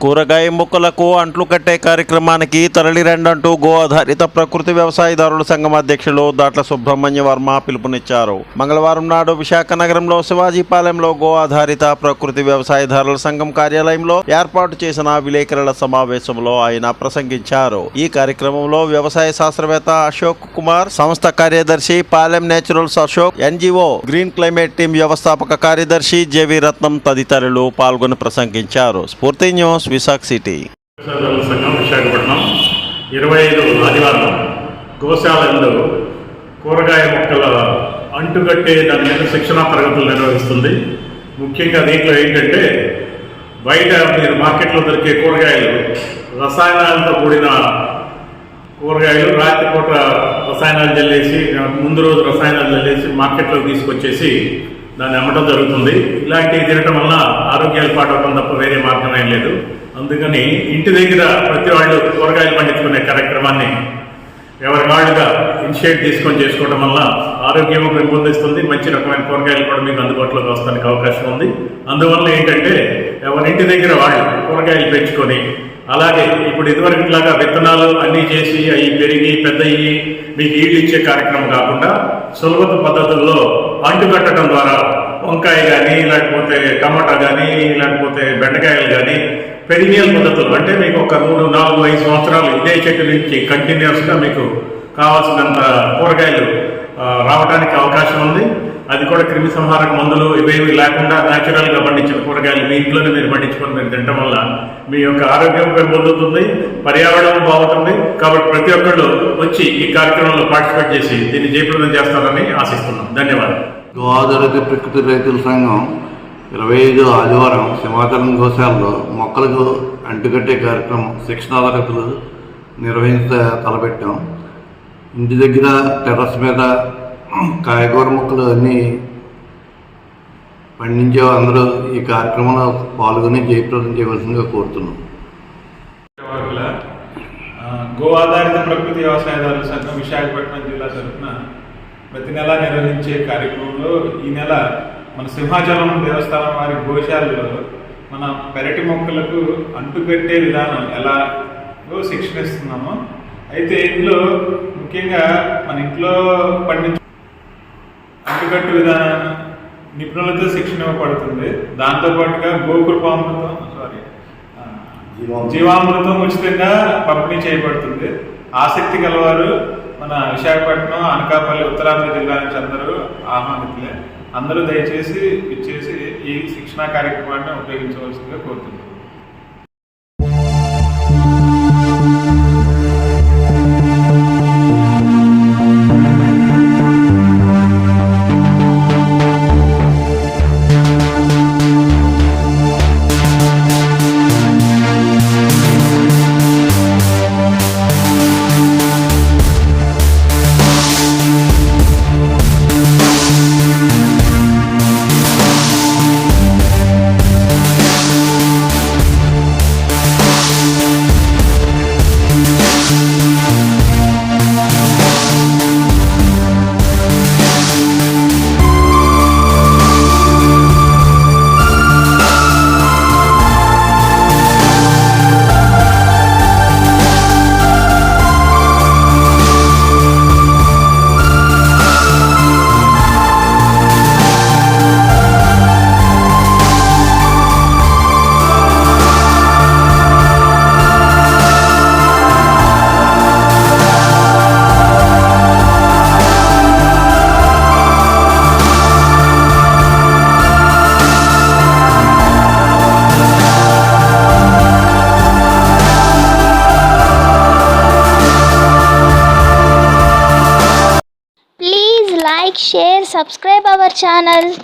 కూరగాయ మొక్కలకు అంట్లు కట్టే కార్యక్రమానికి తరలిరండంటూ గో ఆధారిత ప్రకృతి వ్యవసాయదారుల సంఘం అధ్యక్షులు దాట్ల సుబ్రహ్మణ్య వర్మ పిలుపునిచ్చారు. మంగళవారం నాడు విశాఖ నగరంలో శివాజీపాలెంలో గో ఆధారిత ప్రకృతి వ్యవసాయదారుల సంఘం కార్యాలయంలో ఏర్పాటు చేసిన విలేకరుల సమావేశంలో ఆయన ప్రసంగించారు. ఈ కార్యక్రమంలో వ్యవసాయ శాస్త్రవేత్త అశోక్ కుమార్, సంస్థ కార్యదర్శి Palem naturals Ashok, NGO green climate team వ్యవస్థాపక కార్యదర్శి జేవి రత్నం తదితరులు పాల్గొని ప్రసంగించారు. స్ఫూర్తి న్యూస్, విశాఖ సిటీ. సంఘం విశాఖపట్నం 25 ఆదివారం గోశాలలో కూరగాయ మొక్కల అంటుకట్టే దాని మీద శిక్షణా తరగతులు నిర్వహిస్తుంది. ముఖ్యంగా దీంట్లో ఏంటంటే బయట మీరు మార్కెట్లో దొరికే కూరగాయలు రసాయనాలతో కూడిన కూరగాయలు రాత్రిపూట రసాయనాలు జల్లేసి ముందు రోజు రసాయనాలు జల్లేసి మార్కెట్లోకి తీసుకొచ్చేసి దాన్ని అమ్మటం జరుగుతుంది. ఇలాంటివి తినటం వల్ల ఆరోగ్యాలు పాడవటం తప్ప వేరే మార్గం ఏం లేదు. అందుకని ఇంటి దగ్గర ప్రతి వాళ్ళు కూరగాయలు పండించుకునే కార్యక్రమాన్ని ఎవరి వాళ్ళుగా ఇనిషియేట్ తీసుకొని చేసుకోవడం వల్ల ఆరోగ్యం పెంపొందిస్తుంది. మంచి రకమైన కూరగాయలు కూడా మీకు అందుబాటులోకి వస్తానికి అవకాశం ఉంది. అందువల్ల ఏంటంటే ఎవరింటి దగ్గర వాళ్ళు కూరగాయలు పెంచుకొని, అలాగే ఇప్పుడు ఇదివరకులాగా విత్తనాలు అన్నీ చేసి అవి పెరిగి పెద్దయ్యి మీకు ఈళ్ళు ఇచ్చే కార్యక్రమం కాకుండా సులభత పద్ధతుల్లో అంటుకట్టడం ద్వారా వంకాయ కానీ, లేకపోతే టమాటా కానీ, లేకపోతే బెండకాయలు కానీ పెరినియల్ పద్ధతులు అంటే మీకు ఒక 3, 4, 5 సంవత్సరాలు ఇదే చెట్టు నుంచి కంటిన్యూస్గా మీకు కావాల్సినంత కూరగాయలు రావడానికి అవకాశం ఉంది. అది కూడా క్రిమి సంహారక మందులు ఇవేవి లేకుండా న్యాచురల్గా పండించిన కూరగాయలు మీ ఇంట్లోనే మీరు పండించుకొని మీరు తినడం వల్ల మీ యొక్క ఆరోగ్యం పెంపొందుతుంది, పర్యావరణం బాగుంటుంది. కాబట్టి ప్రతి ఒక్కళ్ళు వచ్చి ఈ కార్యక్రమంలో పార్టిసిపేట్ చేసి దీన్ని జయప్రదం చేస్తారని ఆశిస్తున్నాం. ధన్యవాదాలు. గో ఆధారిత ప్రకృతి రైతుల సంఘం 25 ఆదివారం సింహాచలం గోశాలలో మొక్కలకు అంటుకట్టే కార్యక్రమం శిక్షణా తరగతులు తలపెట్టాం. ఇంటి దగ్గర టెర్రస్ మీద కాయగూర మొక్కలు అన్నీ పండించే అందరూ ఈ కార్యక్రమంలో పాల్గొని జయప్రదం చేయవలసిందిగా కోరుతున్నాం. గో ఆధారిత ప్రకృతి వ్యవసాయదారుల సంఘం విశాఖపట్నం జిల్లా తరఫున ప్రతి నెల నిర్వహించే కార్యక్రమంలో ఈ నెల మన సింహాచలం దేవస్థానం వారి గోశాలలో మన పెరటి మొక్కలకు అంటుకట్టే విధానం ఎలాగో శిక్షణ ఇస్తున్నాము. అయితే ఇందులో ముఖ్యంగా మన ఇంట్లో పండించే అంటుకట్టు విధానం నిపుణులతో శిక్షణ ఇవ్వబడుతుంది. దాంతోపాటుగా జీవామృతం ఉచితంగా పంపిణీ చేయబడుతుంది. ఆసక్తి గలవారు మన విశాఖపట్నం, అనకాపల్లి, ఉత్తరాంధ్ర జిల్లా నుంచి అందరూ ఆహ్వానితులే. అందరూ దయచేసి ఇచ్చేసి ఈ శిక్షణా కార్యక్రమాన్ని ఉపయోగించవలసిందిగా కోరుతున్నాం. Like, share, subscribe our channel.